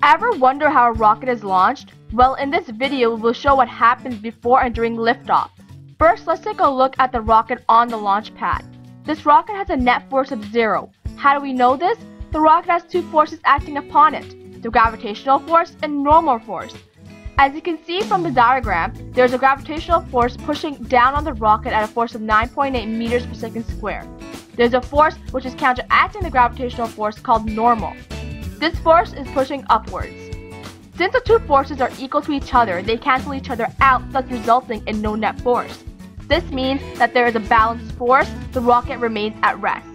Ever wonder how a rocket is launched? Well, in this video, we will show what happens before and during liftoff. First, let's take a look at the rocket on the launch pad. This rocket has a net force of 0. How do we know this? The rocket has two forces acting upon it, the gravitational force and normal force. As you can see from the diagram, there is a gravitational force pushing down on the rocket at a force of 9.8 meters per second square. There's a force which is counteracting the gravitational force called normal. This force is pushing upwards. Since the two forces are equal to each other, they cancel each other out, thus resulting in no net force. This means that there is a balanced force, the rocket remains at rest.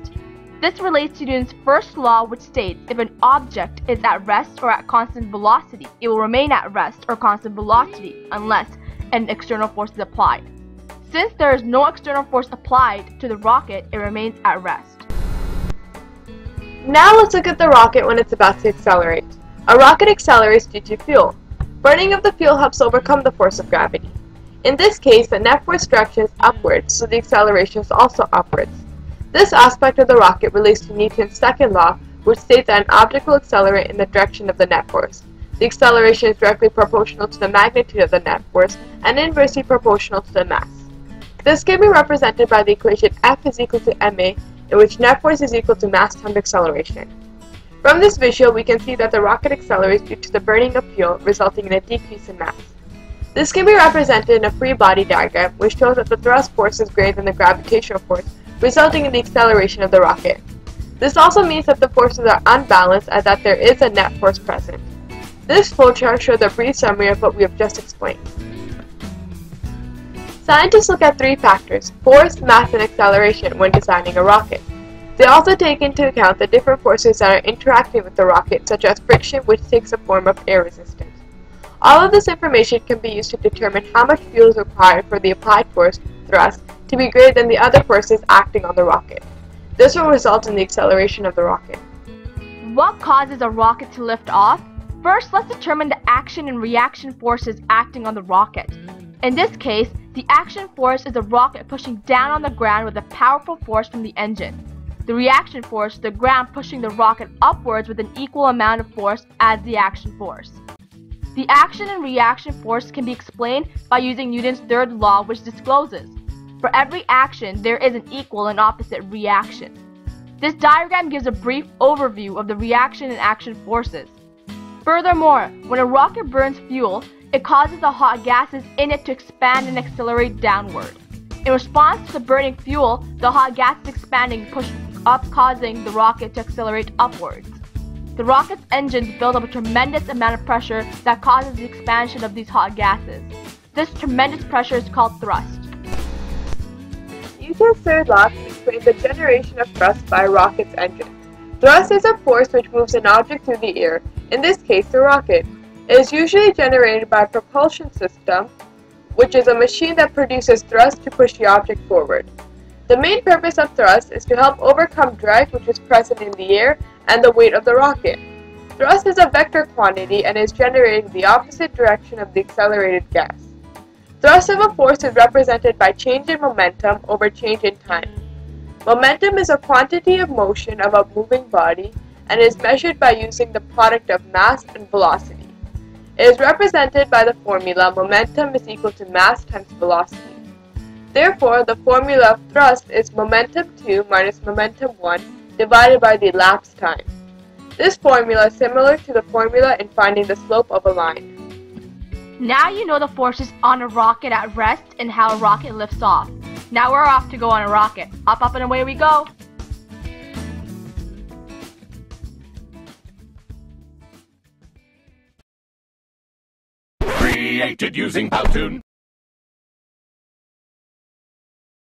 This relates to Newton's first law, which states if an object is at rest or at constant velocity, it will remain at rest or constant velocity unless an external force is applied. Since there is no external force applied to the rocket, it remains at rest. Now let's look at the rocket when it's about to accelerate. A rocket accelerates due to fuel. Burning of the fuel helps overcome the force of gravity. In this case, the net force direction is upwards, so the acceleration is also upwards. This aspect of the rocket relates to Newton's second law, which states that an object will accelerate in the direction of the net force. The acceleration is directly proportional to the magnitude of the net force and inversely proportional to the mass. This can be represented by the equation F is equal to ma, in which net force is equal to mass times acceleration. From this visual, we can see that the rocket accelerates due to the burning of fuel, resulting in a decrease in mass. This can be represented in a free body diagram, which shows that the thrust force is greater than the gravitational force, resulting in the acceleration of the rocket. This also means that the forces are unbalanced and that there is a net force present. This flowchart shows a brief summary of what we have just explained. Scientists look at three factors: force, mass, and acceleration when designing a rocket. They also take into account the different forces that are interacting with the rocket, such as friction, which takes the form of air resistance. All of this information can be used to determine how much fuel is required for the applied force, thrust, to be greater than the other forces acting on the rocket. This will result in the acceleration of the rocket. What causes a rocket to lift off? First, let's determine the action and reaction forces acting on the rocket. In this case, the action force is the rocket pushing down on the ground with a powerful force from the engine. The reaction force is the ground pushing the rocket upwards with an equal amount of force as the action force. The action and reaction force can be explained by using Newton's third law, which discloses for every action, there is an equal and opposite reaction. This diagram gives a brief overview of the reaction and action forces. Furthermore, when a rocket burns fuel, it causes the hot gases in it to expand and accelerate downward. In response to the burning fuel, the hot gas is expanding, push up, causing the rocket to accelerate upwards. The rocket's engines build up a tremendous amount of pressure that causes the expansion of these hot gases. This tremendous pressure is called thrust. Newton's third law explains the generation of thrust by a rocket's engine. Thrust is a force which moves an object through the air, in this case the rocket. It is usually generated by a propulsion system, which is a machine that produces thrust to push the object forward. The main purpose of thrust is to help overcome drag which is present in the air and the weight of the rocket. Thrust is a vector quantity and is generated in the opposite direction of the accelerated gas. Thrust of a force is represented by change in momentum over change in time. Momentum is a quantity of motion of a moving body and is measured by using the product of mass and velocity. It is represented by the formula momentum is equal to mass times velocity. Therefore, the formula of thrust is momentum 2 minus momentum 1 divided by the elapsed time. This formula is similar to the formula in finding the slope of a line. Now you know the forces on a rocket at rest and how a rocket lifts off. Now we're off to go on a rocket. Up and away we go! Created using Powtoon.